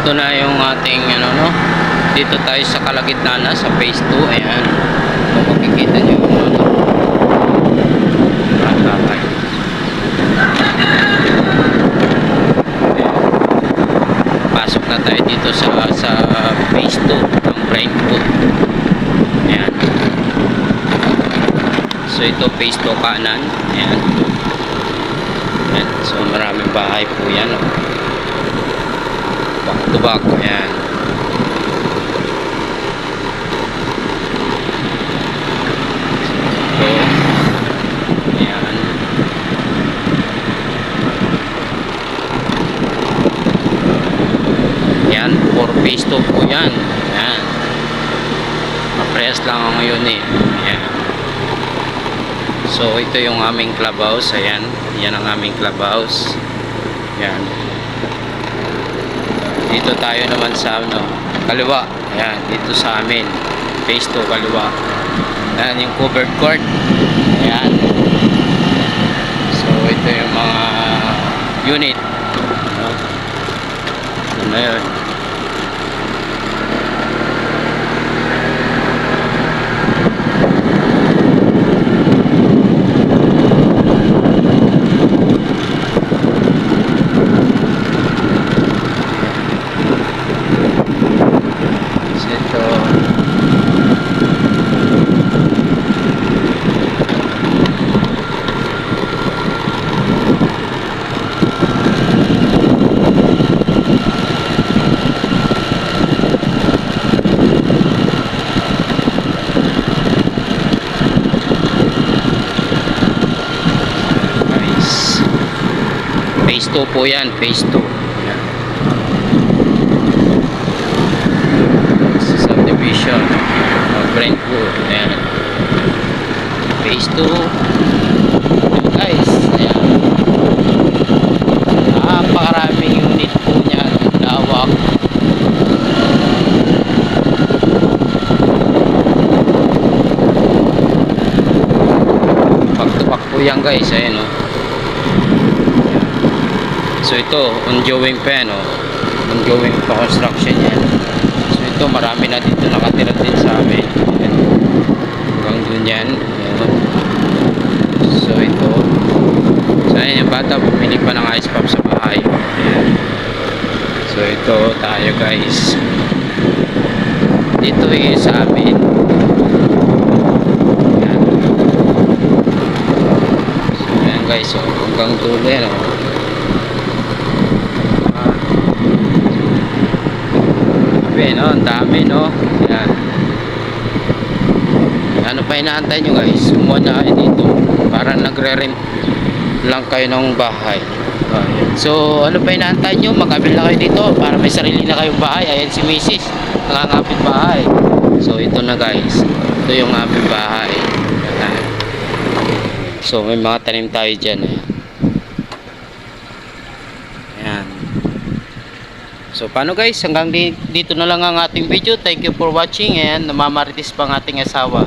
Ito na yung ating ano no. Dito tayo sa kalagitnaan na sa phase 2. Ayan. Kung makikita niyo ano. Pasok na tayo dito sa phase 2 ng Brentwood. Ayan. So ito phase 2 kanan. Ayan. Ayan. So maraming bahay po yan. Oh. Back to back. Ayan. So ayan. Ayan. For phase 2 po yan. Ayan. Mapress lang ako ngayon eh. Ayan. So ito yung aming clubhouse. Ayan. Yan ang aming clubhouse. Ayan. Dito tayo naman sa ano, kaliwa. Ayan. Dito sa amin. Phase 2 kaliwa. Ayan yung covered court. Ayan. So ito yung mga unit. Ito na yun. Phase 2 po yan, phase 2. Ayan. Subdivision of Brentwood. Ayan. Phase 2. Ayan guys. Ayan. Napakaraming unit po niya. Lawak. Pagtupak po yan guys. Ayan o. So ito, ongoing pa yan, oh. Ongoing pa construction yan. So ito, marami na dito nakatira din sa amin. Ayan. Hanggang dun yan. Ayan. So ito. So ayan yung bata, bumili pa ng ice pop sa bahay. Ayan. So ito, tayo guys. Dito eh, sa amin. Ayan. So ayan guys, oh. Hanggang dulo yan, oh. No, ang dami no. Yan. Ano pa inaantay nyo guys? Umuha na kayo dito. Para nagre-rent lang kayo ng bahay. So ano pa inaantay nyo? Magkabil na kayo dito para may sarili na kayong bahay. Ayan si Mrs. Nakangapit bahay. So ito na guys. Ito yung aming bahay. Ayan. So may mga tanim tayo dyan. Ayan. Ayan. So paano guys, hanggang dito na lang ang ating video. Thank you for watching, and namamarites pang ating asawa.